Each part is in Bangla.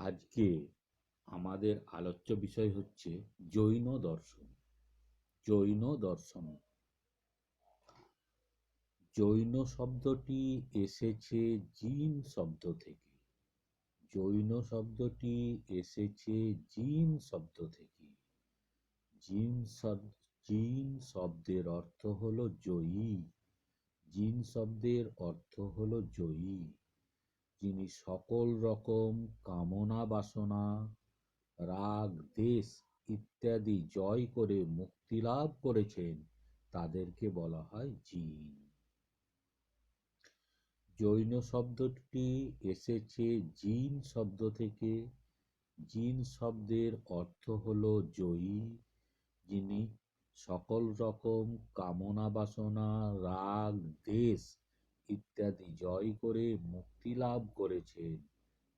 আজকে আমাদের আলোচ্য বিষয় হচ্ছে জৈন দর্শন। জৈন দর্শন জৈন শব্দটি এসেছে জিন শব্দ থেকে। জৈন শব্দটি এসেছে জিন শব্দ থেকে। জিন শব্দের অর্থ হলো জয়ী। জিন শব্দের অর্থ হলো জয়ী, যিনি সকল রকম কামনা বাসনা, রাগ, দেশ ইত্যাদি জয় করে মুক্তি লাভ করেছেন, তাদেরকে বলা হয় জিন। জৈন শব্দটি এসেছে জিন শব্দ থেকে। জিন শব্দের অর্থ হলো জয়ী, যিনি সকল রকম কামনা বাসনা, রাগ, দেশ ইত্যাদি জয় করে মুক্তি লাভ করেছেন,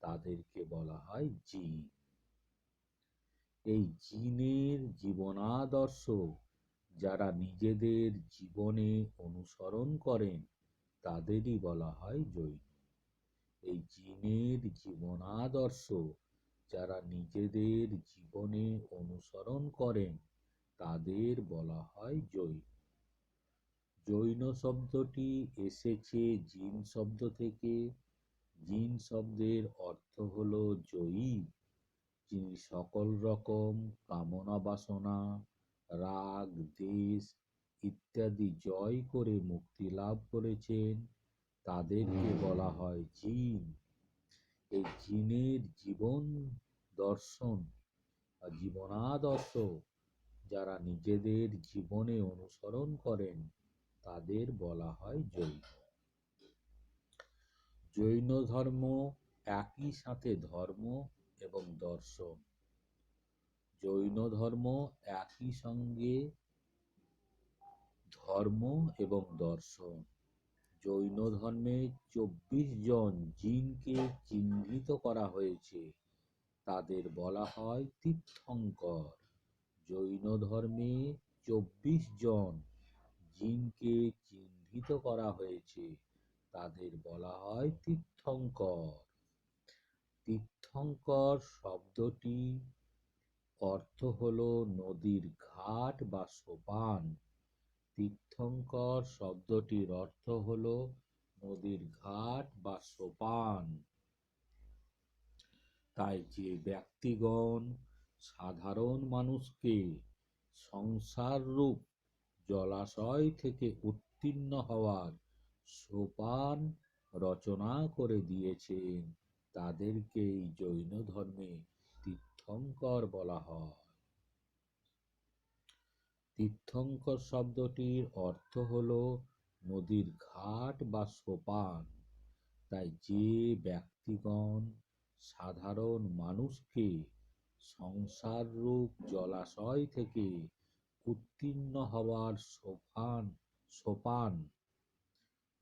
তাদেরকে বলা হয় জিন। এই জিনের জীবনাদর্শ যারা নিজেদের জীবনে অনুসরণ করেন, তাদেরই বলা হয় জৈন। এই জিনের জীবনাদর্শ যারা নিজেদের জীবনে অনুসরণ করেন, তাদের বলা হয় জৈন। জৈন শব্দটি এসেছে জিন শব্দ থেকে। জিন শব্দের অর্থ হলো জয়ী, যিনি সকল রকম কামনা বাসনা, রাগ, দেশ ইত্যাদি জয় করে মুক্তি লাভ করেছেন, তাদেরকে বলা হয় জিন। এই জিনের জীবন দর্শন বা জীবনাদর্শ যারা নিজেদের জীবনে অনুসরণ করেন, তাদের বলা হয় জৈন। জৈন ধর্ম একই সাথে ধর্ম এবং দর্শন। জৈন ধর্ম একই সঙ্গে ধর্ম এবং দর্শন। জৈন ধর্মে 24 জন জিনকে চিহ্নিত করা হয়েছে, তাদের বলা হয় তীর্থঙ্কর। জৈন ধর্মে 24 জন জিনকে চিহ্নিত করা হয়েছে, তাদের বলা হয় তীর্থঙ্কর। তীর্থঙ্কর শব্দটি অর্থ হলো নদীর ঘাট বা সোপান। তীর্থঙ্কর শব্দটির অর্থ হলো নদীর ঘাট বা সোপান। তাই যে ব্যক্তিগণ সাধারণ মানুষকে সংসাররূপ জলাশয় থেকে উত্তীর্ণ হওয়ার সোপান রচনা করে দিয়েছেন, তাদেরকেই জৈন ধর্মে তীর্থঙ্কর বলা হয়। তীর্থঙ্কর শব্দটির অর্থ হলো নদীর ঘাট বা সোপান। তাই যে ব্যক্তিগণ সাধারণ মানুষকে সংসাররূপ জলাশয় থেকে উত্তীর্ণ হওয়ার সোপান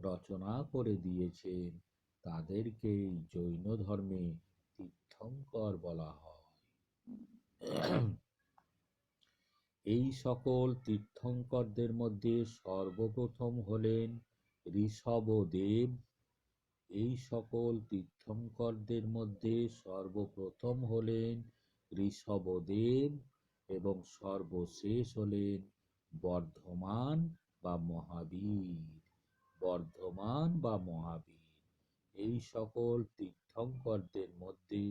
রচনা করে দিয়েছেন, তাদেরকেই জৈন ধর্মে তীর্থঙ্কর বলা হয়। এই সকল তীর্থঙ্করদের মধ্যে সর্বপ্রথম হলেন ঋষভদেব। এই সকল তীর্থঙ্করদের মধ্যে সর্বপ্রথম হলেন ঋষভদেব এবং সর্বশেষ হলেন বর্ধমান বা মহাবীর। বর্ধমান বা মহাবীর এই সকল তীর্থঙ্করদের মধ্যে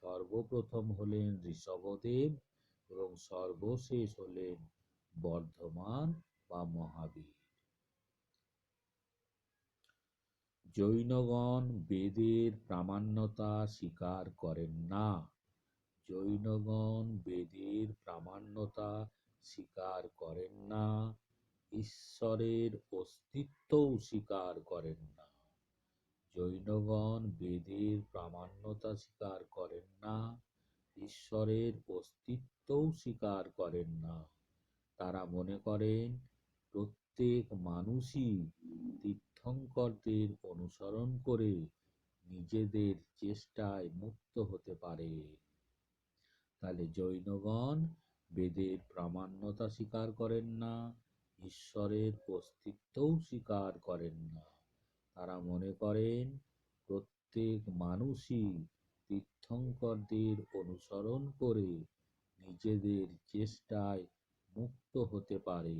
সর্বপ্রথম হলেন ঋষভদেব এবং সর্বশেষ হলেন বর্ধমান বা মহাবীর। জৈনগণ বেদের প্রামাণ্যতা স্বীকার করেন না। জৈনগণ বেদের প্রামাণ্যতা স্বীকার করেন না, ঈশ্বরের অস্তিত্বও স্বীকার করেন না। জৈনগণ বেদের প্রামাণ্যতা স্বীকার করেন না, ঈশ্বরের অস্তিত্বও স্বীকার করেন না। তারা মনে করেন প্রত্যেক মানুষই তীর্থঙ্করদের অনুসরণ করে নিজেদের চেষ্টায় মুক্ত হতে পারে। তাহলে জৈনগণ বেদের প্রামাণ্যতা স্বীকার করেন না, ঈশ্বরের অস্তিত্বও স্বীকার করেন না। তারা মনে করেন প্রত্যেক মানুষই তীর্থঙ্করদের অনুসরণ করে নিজেদের চেষ্টায় মুক্ত হতে পারে।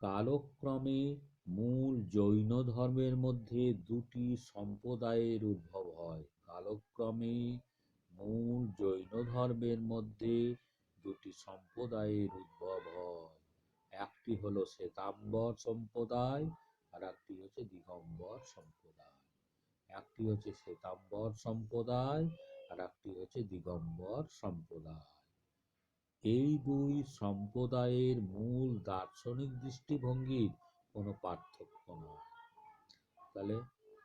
কালক্রমে মূল জৈন ধর্মের মধ্যে দুটি সম্প্রদায়ের উদ্ভব হয়। কালক্রমে মূল জৈন ধর্মের মধ্যে দুটি সম্প্রদায়ের উদ্ভব হয়। একটি হলো শ্বেতাম্বর সম্প্রদায়, আর একটি হচ্ছে দিগম্বর সম্প্রদায়। একটি হচ্ছে শ্বেতাম্বর সম্প্রদায়, আর একটি হচ্ছে দিগম্বর সম্প্রদায়। এই দুই সম্প্রদায়ের মূল দার্শনিক দৃষ্টিভঙ্গির কোনো পার্থক্য নয়। তাহলে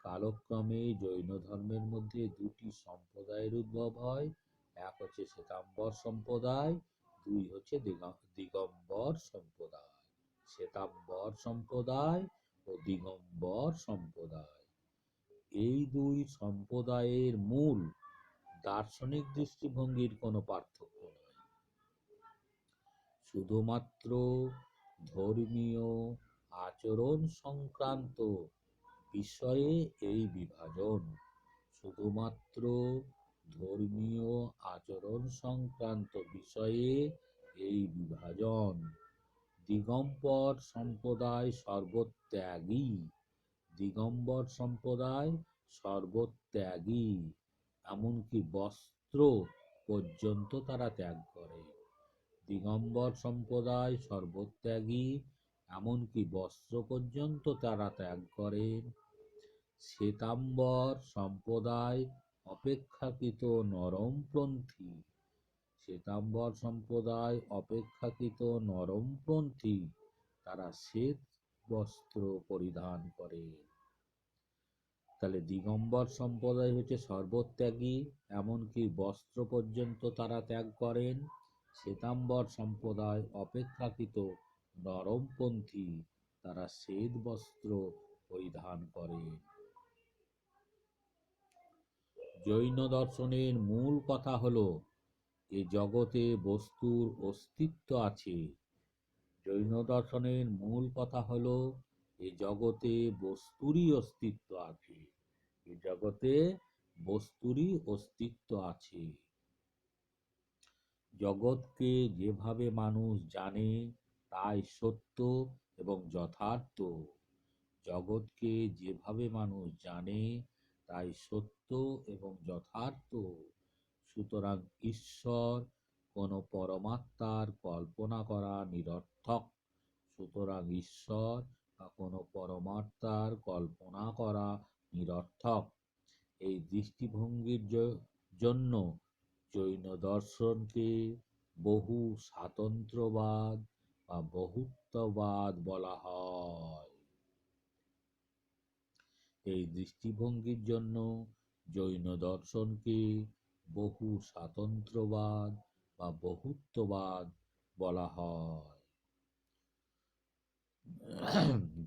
কালক্রমে জৈন ধর্মের মধ্যে দুটি সম্প্রদায়ের উদ্ভব হয়। এক হচ্ছে শ্বেতাম্বর সম্প্রদায়, দুই হচ্ছে দিগম্বর সম্প্রদায়। শ্বেতাম্বর সম্প্রদায় ও দিগম্বর সম্প্রদায়, এই দুই সম্প্রদায়ের মূল দার্শনিক দৃষ্টিভঙ্গির কোনো পার্থক্য নয়। শুধুমাত্র ধর্মীয় আচরণ সংক্রান্ত বিষয়ে এই বিভাজন। শুধুমাত্র ধর্মীয় আচরণ সংক্রান্ত বিষয়ে এই বিভাজন। দিগম্বর সম্প্রদায় সর্বত্যাগী। দিগম্বর সম্প্রদায় সর্বত্যাগী, এমনকি বস্ত্র পর্যন্ত তারা ত্যাগ করে। দিগম্বর সম্প্রদায় সর্বত্যাগী, এমনকি বস্ত্র পর্যন্ত তারা ত্যাগ করেন। শ্বেতাম্বর সম্প্রদায় অপেক্ষাকৃত নরমপন্থী। শ্বেতাম্বর সম্প্রদায় অপেক্ষাকৃত নরমপন্থী, তারা শ্বেত বস্ত্র পরিধান করে। তাহলে দিগম্বর সম্প্রদায় হচ্ছে সর্বত্যাগী, এমনকি বস্ত্র পর্যন্ত তারা ত্যাগ করেন। শ্বেতাম্বর সম্প্রদায় অপেক্ষাকৃত নরমপন্থী, তারা শ্বেত বস্ত্র পরিধান করে। জৈন দর্শনের মূল কথা হলো এ জগতে বস্তুর অস্তিত্ব আছে। জৈন দর্শনের মূল কথা হলো এ জগতে বস্তুরই অস্তিত্ব আছে। এ জগতে বস্তুরই অস্তিত্ব আছে। জগৎকে যেভাবে মানুষ জানে তাই সত্য এবং যথার্থ। জগৎকে যেভাবে মানুষ জানে তাই সত্য এবং যথার্থ। সুতরাং ঈশ্বর কোনো পরমাত্মার কল্পনা করা নিরর্থক। সুতরাং ঈশ্বর বা কোনো পরমাত্মার কল্পনা করা নিরর্থক। এই দৃষ্টিভঙ্গির জন্য জৈন দর্শনকে বহু স্বাতন্ত্র্যবাদ বা বহুত্ববাদ বলা হয়। এই দৃষ্টিভঙ্গির জন্য জৈন দর্শনকে বহু স্বাতন্ত্র্যবাদ বা বহুত্ববাদ বলা হয়।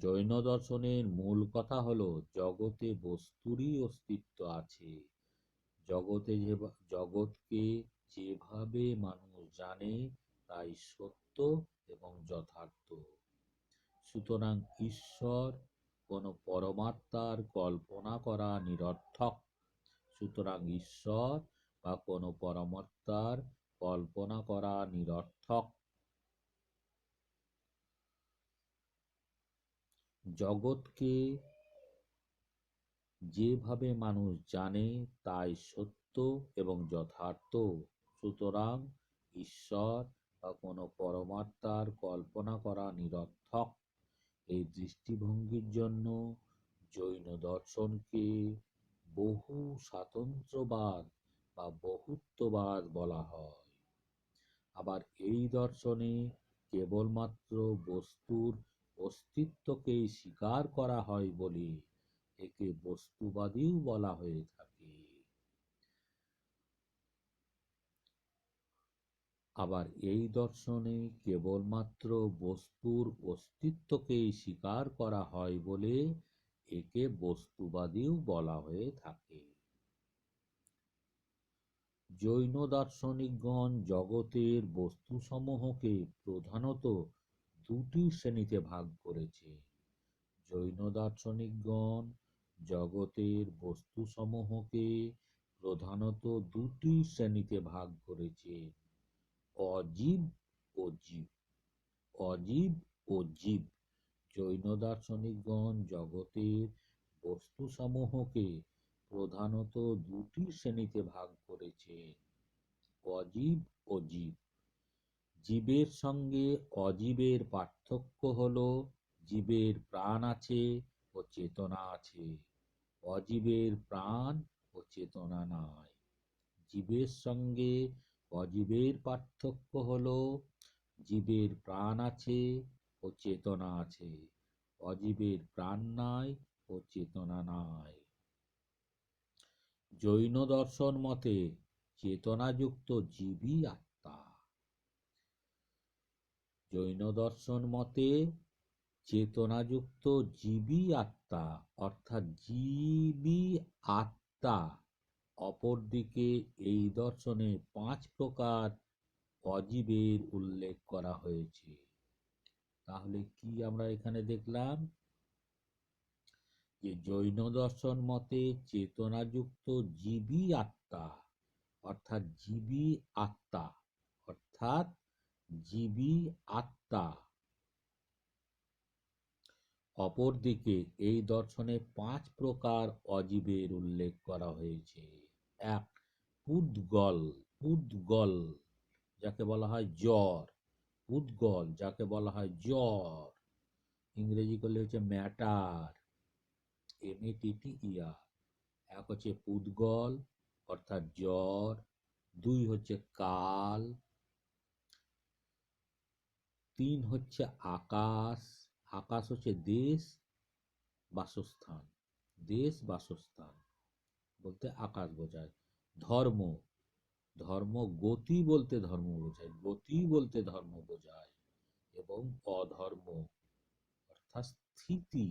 জৈন দর্শনের মূল কথা হলো জগতে বস্তুরই অস্তিত্ব আছে। জগৎকে যেভাবে মানুষ জানে তাই সত্য এবং যথার্থ। সুতরাং ঈশ্বর কোনো পরমাত্মার কল্পনা করা নিরর্থক। সুতরাং ঈশ্বর বা কোনো পরমাত্মার কল্পনা করা নিরর্থক। জগৎকে যেভাবে মানুষ জানে তাই সত্য এবং যথার্থ। সুতরাং ঈশ্বর বা কোনো পরমাত্মার কল্পনা করা নিরর্থক। এই দৃষ্টিভঙ্গির জন্য জৈন দর্শনকে বহু স্বাতন্ত্র্যবাদ বা বহুত্ববাদ বলা হয়। আবার এই দর্শনে কেবলমাত্র বস্তুর অস্তিত্বকেই স্বীকার করা হয় বলে একে বস্তুবাদীও বলা হয়ে থাকে। আবার এই দর্শনে কেবলমাত্র বস্তুর অস্তিত্বকেই স্বীকার করা হয় বলে একে বস্তুবাদীও বলা হয়ে থাকে। জৈন দার্শনিকগণ জগতের বস্তুসমূহকে প্রধানত দুটি শ্রেণীতে ভাগ করেছে। জৈন দার্শনিকগণ জগতের বস্তুসমূহকে প্রধানত দুটি শ্রেণীতে ভাগ করেছে, অজীব ও জীব। অজীব ও জীব। জৈন দার্শনিকগণ জগতের বস্তুসমূহকে প্রধানত দুটি শ্রেণীতে ভাগ করেছে, অজীব ও জীব। জীবের সঙ্গে অজীবের পার্থক্য হল জীবের প্রাণ আছে ও চেতনা আছে, অজীবের প্রাণ ও চেতনা নাই। জীবের সঙ্গে অজীবের পার্থক্য হল জীবের প্রাণ আছে ও চেতনা আছে, অজীবের প্রাণ নাই ও চেতনা নাই। জৈন দর্শন মতে চেতনাযুক্ত জীবই আত্মা। জৈন দর্শন মতে চেতনাযুক্ত জীবই আত্মা, অর্থাৎ জীবই আত্মা। অপরদিকে এই দর্শনে 5 প্রকার অজীবের উল্লেখ করা হয়েছে। তাহলে কি আমরা এখানে দেখলাম যে জৈন দর্শন মতে চেতনাযুক্ত জীবই আত্মা, অর্থাৎ জীবই আত্মা, অর্থাৎ জীবই আত্মা। অপরদিকে এই দর্শনে 5 প্রকার অজীবের উল্লেখ করা হয়েছে। 1. পুদ্গল। পুদ্গল যাকে বলা হয় জ্বর। পুদ্গল যাকে বলা হয় জ্বর, ইংরেজি করলে হচ্ছে ম্যাটার, MATTER। এক হচ্ছে পুদ্গল অর্থাৎ জ্বর, 2 হচ্ছে কাল, 3 হচ্ছে আকাশ। আকাশ হচ্ছে দেশ, বাসস্থান। দেশ বাসস্থান বলতে আকাশ বোঝায়। ধর্ম। ধর্ম গতি বলতে ধর্ম বোঝায়, গতি বলতে ধর্ম বোঝায়। এবং অধর্ম অর্থাৎ স্থিতি।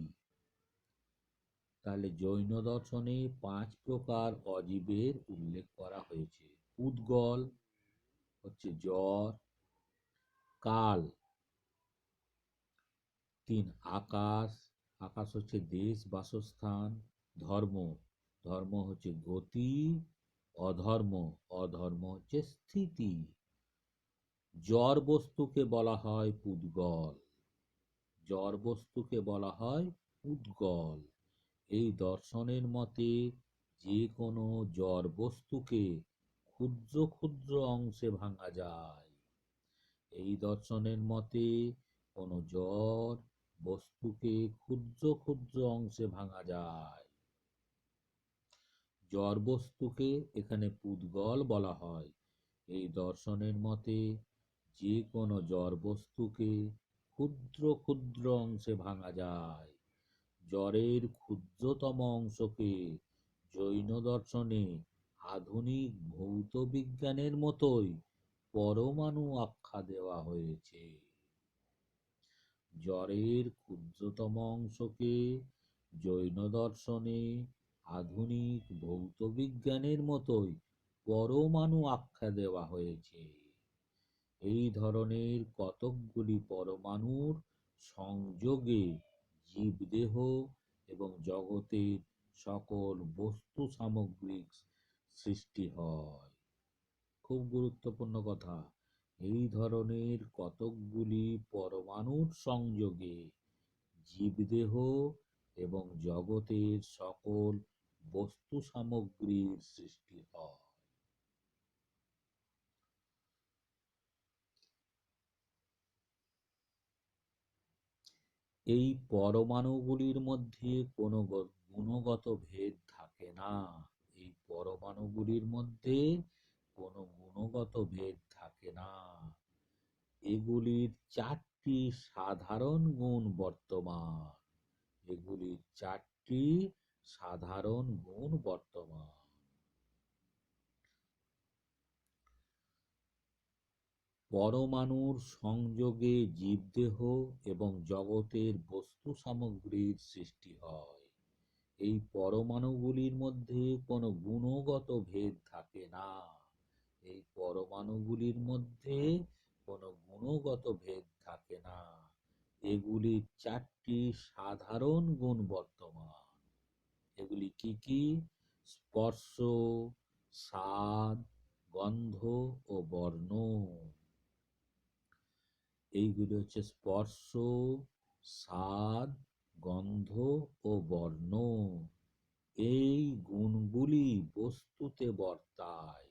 তাহলে জৈন দর্শনে 5 প্রকার অজীবের উল্লেখ করা হয়েছে। পুদ্গল হচ্ছে জ্বর, কাল, 3 আকাশ, আকাশ হচ্ছে দেশ বাসস্থান। ধর্ম, ধর্ম হচ্ছে গতি। অধর্ম, অধর্ম হচ্ছে স্থিতি। জড় বস্তুকে বলা হয় পুদ্গল। জড় বস্তুকে বলা হয় পুদ্গল। এই দর্শনের মতে যে কোনো জড় বস্তুকে ক্ষুদ্র ক্ষুদ্র অংশে ভাঙা যায়। এই দর্শনের মতে কোনো জড় বস্তুকে ক্ষুদ্র ক্ষুদ্র অংশে ভাঙা যায়। জড় বস্তুকে এখানে পুদ্গল বলা হয়। এই দর্শনের মতে যে কোনো জড় বস্তুকে ক্ষুদ্র ক্ষুদ্র অংশে ভাঙা যায়। জড়ের ক্ষুদ্রতম অংশকে জৈন দর্শনে আধুনিক ভৌত বিজ্ঞানের মতোই পরমাণু আখ্যা দেওয়া হয়েছে। জড়ের ক্ষুদ্রতম অংশকে জৈন দর্শনে আধুনিক ভৌত বিজ্ঞানের মতোই পরমাণু আখ্যা দেওয়া হয়েছে। এই ধরনের কতকগুলি পরমাণুর সংযোগে জীবদেহ এবং জগতের সকল বস্তু সামগ্রিক সৃষ্টি হয়। খুব গুরুত্বপূর্ণ কথা, এই ধরনের কতকগুলি পরমাণুর সংযোগে জীবদেহ এবং জগতের সকল বস্তু সামগ্রীর সৃষ্টি হয়। এই পরমাণুগুলির মধ্যে কোনো গুণগত ভেদ থাকে না। এই পরমাণুগুলির মধ্যে কোনো গুণগত ভেদ থাকে না। এগুলির 4টি সাধারণ গুণ বর্তমান। এগুলির 4টি সাধারণ গুণ বর্তমান। পরমাণুর সংযোগে জীবদেহ এবং জগতের বস্তু সামগ্রীর সৃষ্টি হয়। এই পরমাণুগুলির মধ্যে কোনো গুণগত ভেদ থাকে না। এই পরমাণুগুলির মধ্যে কোনো গুণগত ভেদ থাকে না। এগুলির 4টি সাধারণ গুণ বর্তমান। সেগুলি কি কি? স্পর্শ, স্বাদ, গন্ধ ও বর্ণ। এইগুলি হচ্ছে স্পর্শ, স্বাদ, গন্ধ ও বর্ণ। এই গুণগুলি বস্তুতে বর্তায়।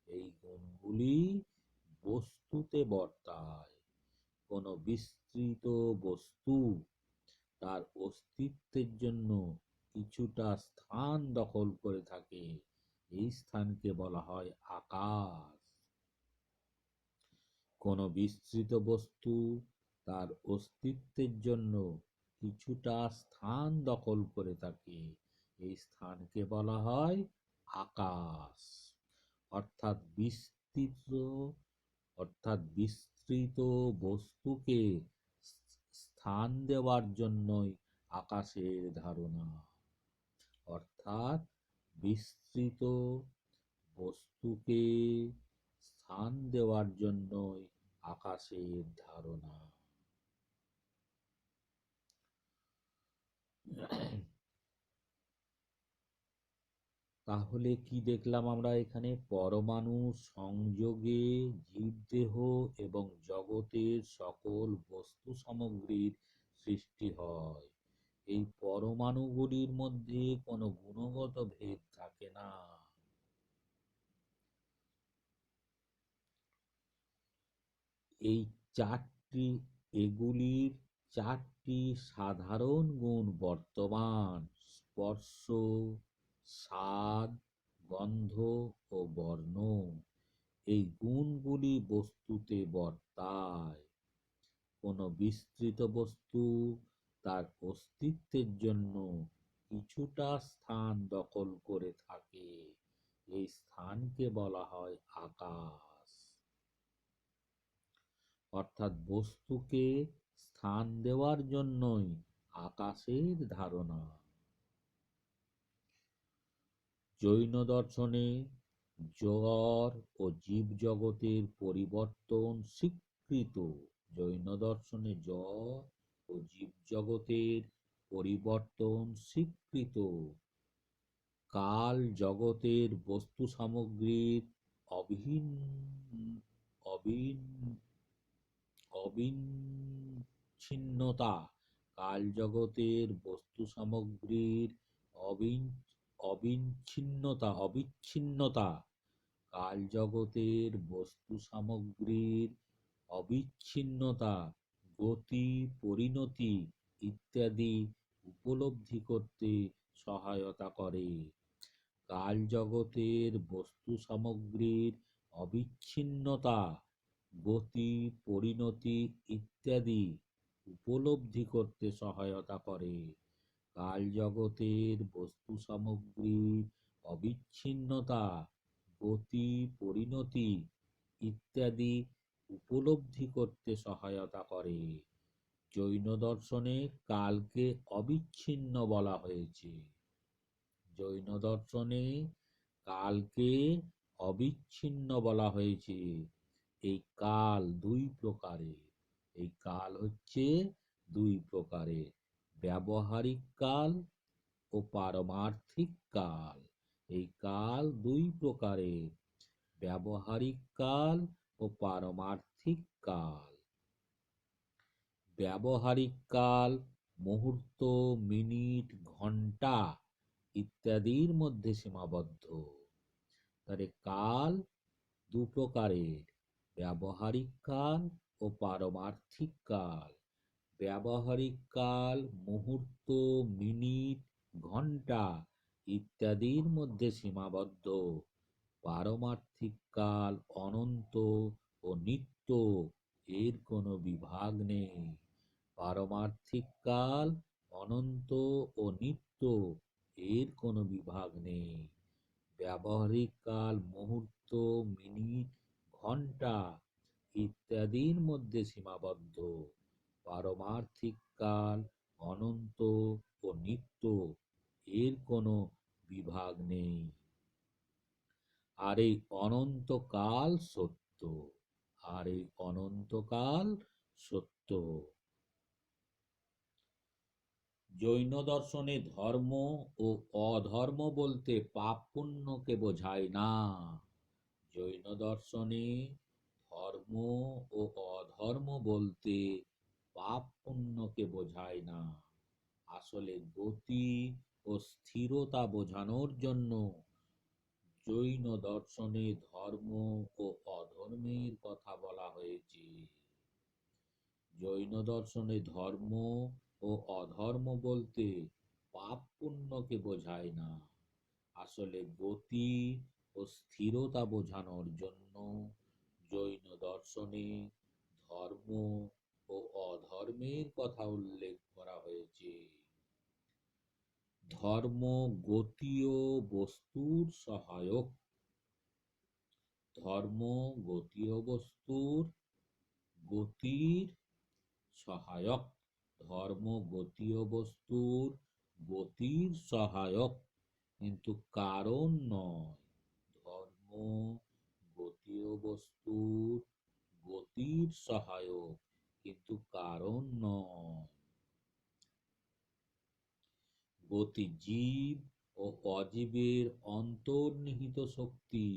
এই গুণগুলি বস্তুতে বর্তায়। কোনো বিস্তৃত বস্তু তার অস্তিত্বের জন্য কিছুটা স্থান দখল করে থাকে। এই স্থানকে বলা হয় আকাশ। কোনো বিস্তৃত বস্তু তার অস্তিত্বের জন্য কিছুটা স্থান দখল করে থাকে। এই স্থানকে বলা হয় আকাশ। অর্থাৎ বিস্তৃত বিস্তৃত বস্তুকে স্থান দেওয়ার জন্যই আকাশের ধারণা। অর্থাৎ বিস্তৃত বস্তুকে স্থান দেওয়ার জন্যই আকাশের ধারণা। তাহলে কি দেখলাম আমরা এখানে? পরমাণু সংযোগে জীবদেহ এবং জগতের সকল বস্তু সামগ্রীর সৃষ্টি হয়। এই পরমাণুগুলির মধ্যে কোনো গুণগত ভেদ থাকে না। এই চারটি এগুলির চারটি সাধারণ গুণ বর্তমান: স্পর্শ, স্বাদ, গন্ধ ও বর্ণ। এই গুণগুলি বস্তুতে বর্তায়। কোনো বিস্তৃত বস্তু তার অস্তিত্বের জন্য কিছুটা স্থান দখল করে থাকে। এই স্থানকে বলা হয় আকাশ। অর্থাৎ বস্তুকে স্থান দেওয়ার জন্যই আকাশের ধারণা। জৈন দর্শনে জড় ও জীবজগতের পরিবর্তন স্বীকৃত। জৈন দর্শনে জড় ও জীবজগতের পরিবর্তন স্বীকৃত। কাল জগতের বস্তু সামগ্রীর অবিচ্ছিন্নতা। কাল জগতের বস্তু সামগ্রীর অবিচ্ছিন্নতা। কাল জগতের বস্তু সামগ্রীর অবিচ্ছিন্নতা, গতি, পরিণতি ইত্যাদি উপলব্ধি করতে সহায়তা করে। কাল জগতের বস্তু সামগ্রীর অবিচ্ছিন্নতা, গতি, পরিণতি ইত্যাদি উপলব্ধি করতে সহায়তা করে। কাল জগতের বস্তু সামগ্রীর অবিচ্ছিন্নতা, গতি, পরিণতি ইত্যাদি উপলব্ধি করতে সহায়তা করে। জৈন দর্শনে কালকে অবিচ্ছিন্ন বলা হয়েছে। জৈন দর্শনে কালকে অবিচ্ছিন্ন বলা হয়েছে। এই কাল দুই প্রকারের। এই কাল হচ্ছে দুই প্রকারের: ব্যবহারিক কাল ও পারমার্থিক কাল। এই কাল দুই প্রকারের: ব্যবহারিক কাল ও পারমার্থিক কাল। ব্যবহারিক কাল মুহূর্ত, মিনিট, ঘন্টা ইত্যাদির মধ্যে সীমাবদ্ধ। তাহলে কাল দু প্রকারের: ব্যবহারিক কাল ও পারমার্থিক কাল। ব্যবহারিক কাল মুহূর্ত, মিনিট, ঘন্টা ইত্যাদির মধ্যে সীমাবদ্ধ। পারমার্থিক কাল অনন্ত ও নিত্য, এর কোনো বিভাগ নেই। পারমার্থিক কাল অনন্ত ও নিত্য, এর কোনো বিভাগ নেই। ব্যবহারিক কাল মুহূর্ত, মিনিট, ঘন্টা ইত্যাদির মধ্যে সীমাবদ্ধ। পারমার্থিক কাল অনন্ত ও নিত্য, এর কোনো বিভাগ নেই। আর এই অনন্তকাল সত্য। আর এই অনন্তকাল সত্য। জৈন দর্শনে ধর্ম ও অধর্ম বলতে পাপ পুণ্যকে বোঝায় না। জৈন দর্শনে ধর্ম ও অধর্ম বলতে পাপ পুণ্যকে বোঝায় না। আসলে গতি ও স্থিরতা বোঝানোর জন্য জৈন দর্শনে ধর্ম ও অধর্মের কথা বলা হয়েছে। জৈন দর্শনে ধর্ম ও অধর্ম বলতে পাপ পুণ্যকে বোঝায় না। আসলে গতি ও স্থিরতা বোঝানোর জন্য জৈন দর্শনে ধর্ম ও অধর্মের কথা উল্লেখ করা হয়েছে। ধর্ম গতীয় বস্তুর সহায়ক। ধর্ম গতীয় বস্তুর গতির সহায়ক। ধর্ম গতীয় বস্তুর গতির সহায়ক, কিন্তু কারণ নয়। ধর্ম গতীয় বস্তুর গতির সহায়ক, কিন্তু কারণ নয়। গতি জীব ও অজীবের অন্তর্নিহিত শক্তি।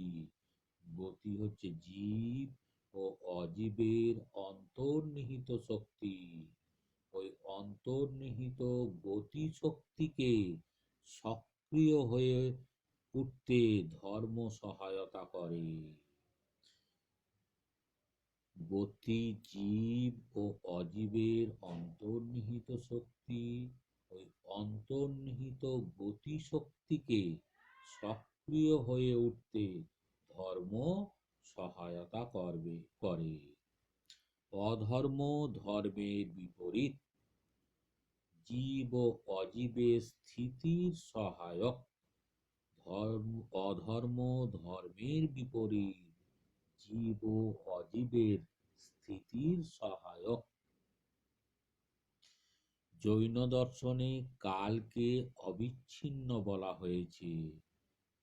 গতি হচ্ছে জীব ও অজীবের অন্তর্নিহিত শক্তি। ওই অন্তর্নিহিত গতি শক্তিকে সক্রিয় হয়ে উঠতে ধর্ম সহায়তা করে। গতি জীব ও অজীবের অন্তর্নিহিত শক্তি। ওই অন্তর্নিহিত গতি শক্তিকে সক্রিয় হয়ে উঠতে ধর্ম সহায়তা করে। অধর্ম ধর্মের বিপরীত। জীব ও অজীবের স্থিতির সহায়ক। অধর্ম ধর্মের বিপরীত। জীব ও অজীবের স্থিতির সহায়ক। জৈন দর্শনে কালকে অবিচ্ছিন্ন বলা হয়েছে।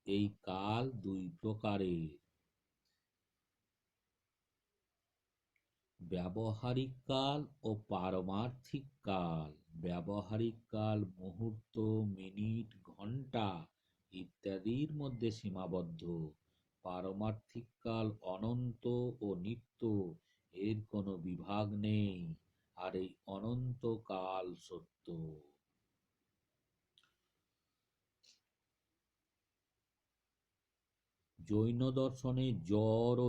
এই কাল দুই প্রকারের: ব্যবহারিক কাল ও পারমার্থিক কাল। ব্যবহারিক কাল মুহূর্ত, মিনিট, ঘন্টা ইত্যাদির মধ্যে সীমাবদ্ধ। পারমার্থিক কাল অনন্ত ও নিত্য, এর কোনো বিভাগ নেই, আর এই অনন্ত কাল সত্য। জৈন দর্শনে জড় ও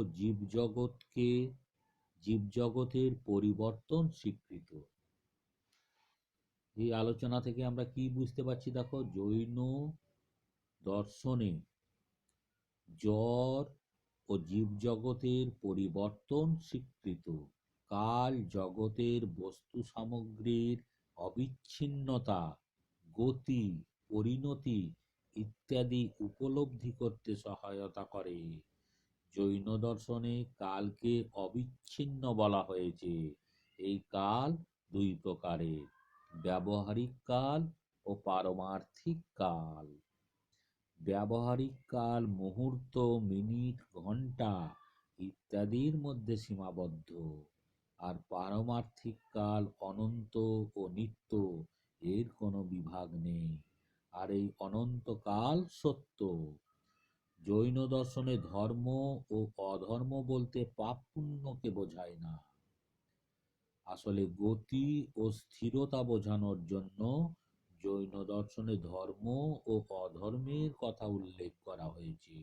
জীবজগতের পরিবর্তন স্বীকৃত। এই আলোচনা থেকে আমরা কি বুঝতে পারছি? দেখো, জৈন দর্শনে জড় ও জীবজগতের পরিবর্তন স্বীকৃত। কাল জগতের বস্তু সামগ্রীর অবিচ্ছিন্নতা, গতি, পরিণতি ইত্যাদি উপলব্ধি করতে সহায়তা করে। জৈন দর্শনে কালকে অবিচ্ছিন্ন বলা হয়েছে। এই কাল দুই প্রকারের: ব্যবহারিক কাল ও পারমার্থিক কাল। ব্যবহারিক কাল মুহূর্ত, মিনিট, ঘন্টা ইত্যাদির মধ্যে সীমাবদ্ধ, আর পারমার্থিক কাল অনন্ত ও নিত্য, এর কোনো বিভাগ নেই, আর এই অনন্ত কাল সত্য। জৈন দর্শনে ধর্ম ও অধর্ম বলতে পাপ পুণ্যকে বোঝায় না। আসলে গতি ও স্থিরতা বোঝানোর জন্য জৈন দর্শনে ধর্ম ও অধর্মের কথা উল্লেখ করা হয়েছে।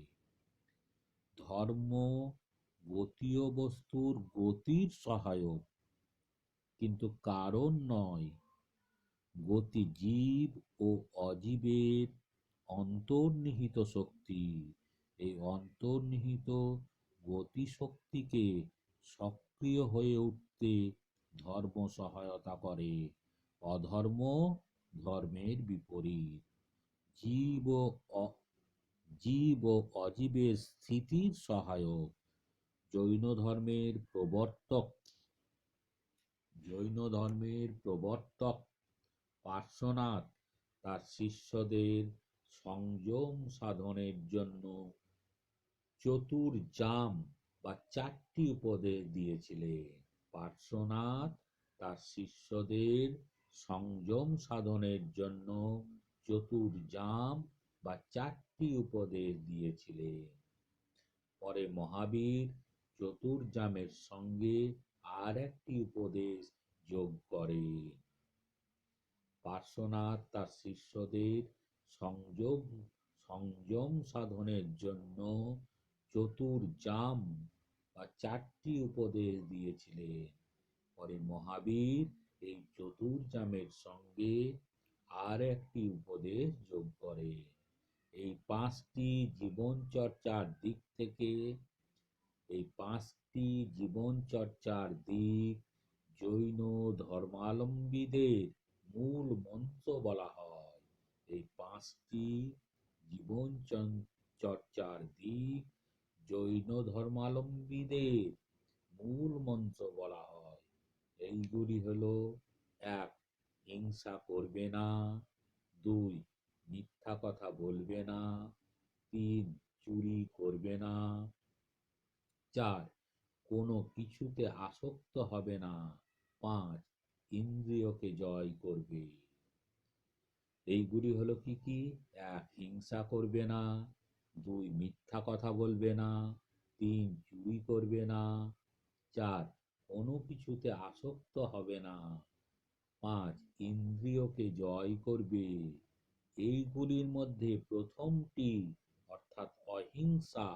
ধর্ম গতীয় বস্তুর গতির সহায়ক, কিন্তু কারণ নয়। গতি জীব ও অজীবের অন্তর্নিহিত শক্তি। এই অন্তর্নিহিত গতি শক্তিকে সক্রিয় হয়ে উঠতে ধর্ম সহায়তা করে। অধর্ম ধর্মের বিপরীত। জীব ও জীব ও অজীবের স্থিতির সহায়ক। জৈন ধর্মের প্রবর্তক পার্শ্বনাথ তার শিষ্যদের সংযম সাধনের জন্য চতুর্জাম বা 4টি উপদেশ দিয়েছিলেন। পার্শ্বনাথ তার শিষ্যদের সংযম সাধনের জন্য চতুর্জাম বা 4টি উপদেশ দিয়েছিলেন। পরে মহাবীর চতুর্জামের সঙ্গে আর একটি উপদেশ যোগ করেন। পার্শ্বনাথ তার শিষ্যদের সংযম সংযম সাধনের জন্য চতুর্জাম বা 4টি উপদেশ দিয়েছিলেন। পরে মহাবীর এই চতুর্জামের সঙ্গে আর একটি উপদেশ যোগ করেন। এই 5টি জীবন চর্চার দিক থেকে জৈন ধর্মাবলম্বীদের মূল মন্ত্র বলা হয়। এই 5টি জীবন চর্চার দিক জৈন ধর্মাবলম্বীদের মূল মন্ত্র বলা হয়। এইগুলি হলো: 1. হিংসা করবে না। 2. মিথ্যা কথা বলবে না। 3. চুরি করবে না। 4. কোনো কিছুতে আসক্ত হবে না। 5. ইন্দ্রিয়কে জয় করবে। এইগুলি হলো কি কি? 1. হিংসা করবে না। 2. মিথ্যা কথা বলবে না। 3. চুরি করবে না। 4. কোনো কিছুতে আসক্ত হবে না। 5. ইন্দ্রিয়কে জয় করবে। এইগুলির মধ্যে প্রথমটি অর্থাৎ অহিংসা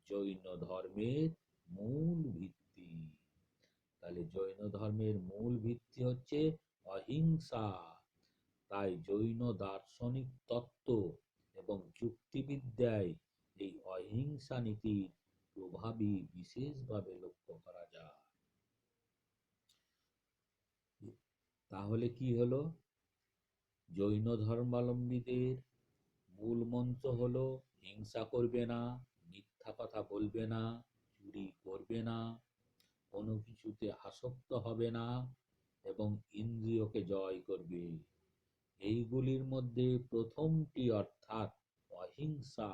জৈন ধর্মের মূল ভিত্তি। তাহলে জৈন ধর্মের মূল ভিত্তি হচ্ছে অহিংসা। তাই জৈন দার্শনিক তত্ত্ব এবং যুক্তিবিদ্যায় এই অহিংসা নীতির প্রভাবই বিশেষভাবে লক্ষ্য করা যায়। তাহলে কি হলো? জৈন ধর্মাবলম্বীদের মূল মন্ত্র হলো হিংসা করবে না, মিথ্যা কথা বলবে না, চুরি করবে না, কোনো কিছুতে আসক্ত হবে না এবং ইন্দ্রিয়কে জয় করবে। এইগুলির মধ্যে প্রথমটি অর্থাৎ অহিংসা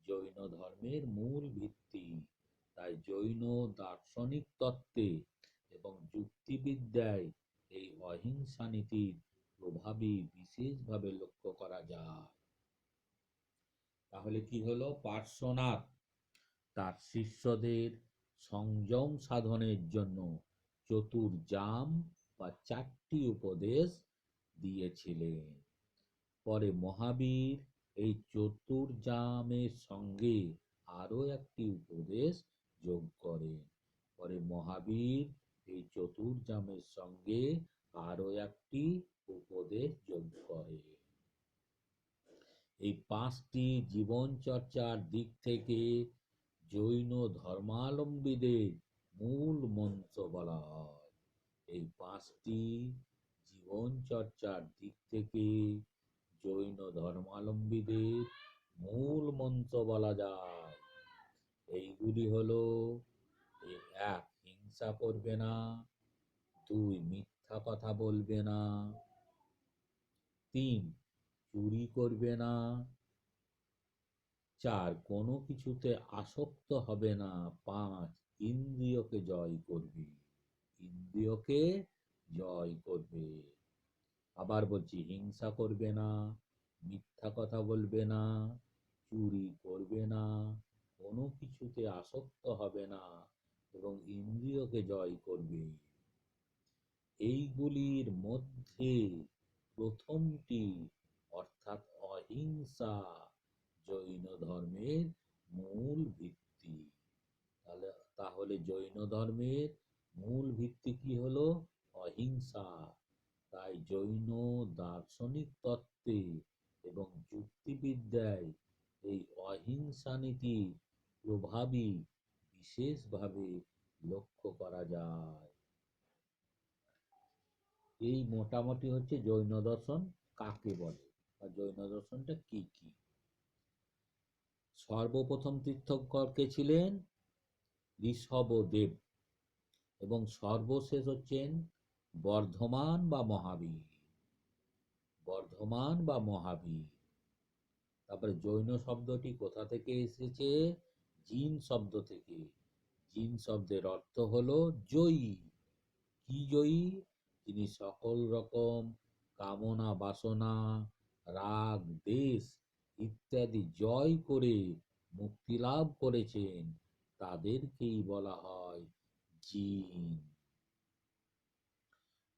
জৈন ধর্মের মূল ভিত্তি। তাই জৈন দার্শনিক তত্ত্বে এবং যুক্তিবিদ্যায় এই অহিংসা নীতির প্রভাবই বিশেষভাবে লক্ষ্য করা যায়। তাহলে কি হলো? পার্শ্বনাথ তার শিষ্যদের সংযম সাধনের জন্য চতুর্জাম বা 4টি উপদেশ দিয়েছিলেন। পরে মহাবীর এই চতুর্জামের সঙ্গে আরো একটি উপদেশ যোগ করেন। পরে মহাবীর এই চতুর্জামের সঙ্গে আরো একটি উপদেশ যোগ করেন। এই 5টি জীবন চর্চার দিক থেকে জৈন ধর্মাবলম্বীদের মূল মন্ত্র বলা হয়। এই 5টি জীবন চর্চার দিক থেকে জৈন ধর্মাবলম্বীদের মূল মন্ত্র বলা যায়। এইগুলি হলো: 1. হিংসা করবে না। 2. মিথ্যা কথা বলবে না। 3. চুরি করবে না। 4. কোনো কিছুতে আসক্ত হবে না। 5. ইন্দ্রিয়কে জয় করবে। ইন্দ্রিয়কে জয় করবে। আবার বলছি, হিংসা করবে না, মিথ্যা কথা বলবে না, চুরি করবে না, কোনো কিছুতে আসক্ত হবে না এবং ইন্দ্রিয়কে জয় করবে। এইগুলির মধ্যে প্রথমটি অর্থাৎ অহিংসা জৈন ধর্মের মূল ভিত্তি। তাহলে জৈন ধর্মের মূল ভিত্তি কি হলো? অহিংসা। তাই জৈন দার্শনিক তত্ত্বে এবং যুক্তিবিদ্যায় এই অহিংসা নীতির প্রভাবই বিশেষভাবে লক্ষ্য করা যায়। এই মোটামুটি হচ্ছে জৈন দর্শন কাকে বলে বা জৈন দর্শনটা কি কি। সর্বপ্রথম তীর্থঙ্কর কে ছিলেন? ঋষভদেব। এবং সর্বশেষ হচ্ছেন বর্ধমান বা মহাবীর। বর্ধমান বা মহাবীর। তারপরে জৈন শব্দটি কোথা থেকে এসেছে? জিন শব্দ থেকে। জিন শব্দের অর্থ হলো জয়ী। কি জয়ী? যিনি সকল রকম কামনা বাসনা, রাগ, দ্বেষ ইত্যাদি জয় করে মুক্তি লাভ করেছেন, তাদেরকেই বলা হয় জিন।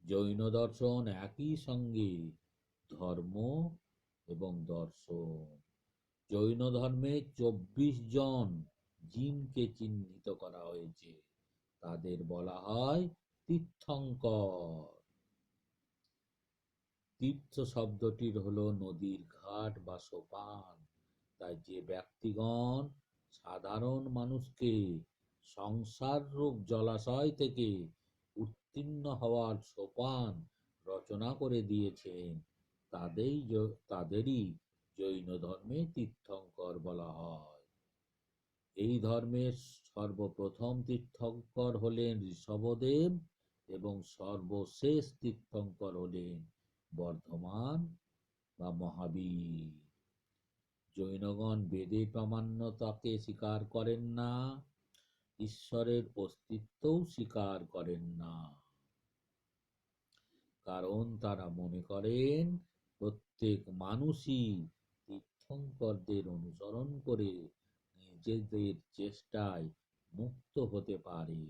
জৈন দর্শন একই সঙ্গে ধর্ম এবং দর্শন। জৈন ধর্মে 24 জন জিনকে চিহ্নিত করা হয়েছে, তাদের বলা হয় তীর্থঙ্কর। তীর্থ শব্দটির হলো নদীর ঘাট বা সোপান। তাই যে ব্যক্তিগণ সাধারণ মানুষকে সংসার রূপ জলাশয় থেকে উত্তীর্ণ হওয়ার সোপান রচনা করে দিয়েছেন, তাদেরই জৈন ধর্মে তীর্থঙ্কর বলা হয়। এই ধর্মের সর্বপ্রথম তীর্থঙ্কর হলেন ঋষভদেব এবং সর্বশেষ তীর্থঙ্কর হলেন বর্ধমান বা মহাবীর। জৈনগণ বেদের প্রামাণ্যতাকে স্বীকার করেন না, ঈশ্বরের অস্তিত্বও স্বীকার করেন না, কারণ তারা মনে করেন প্রত্যেক মানুষই তীর্থঙ্করদের অনুসরণ করে নিজেদের চেষ্টায় মুক্ত হতে পারে।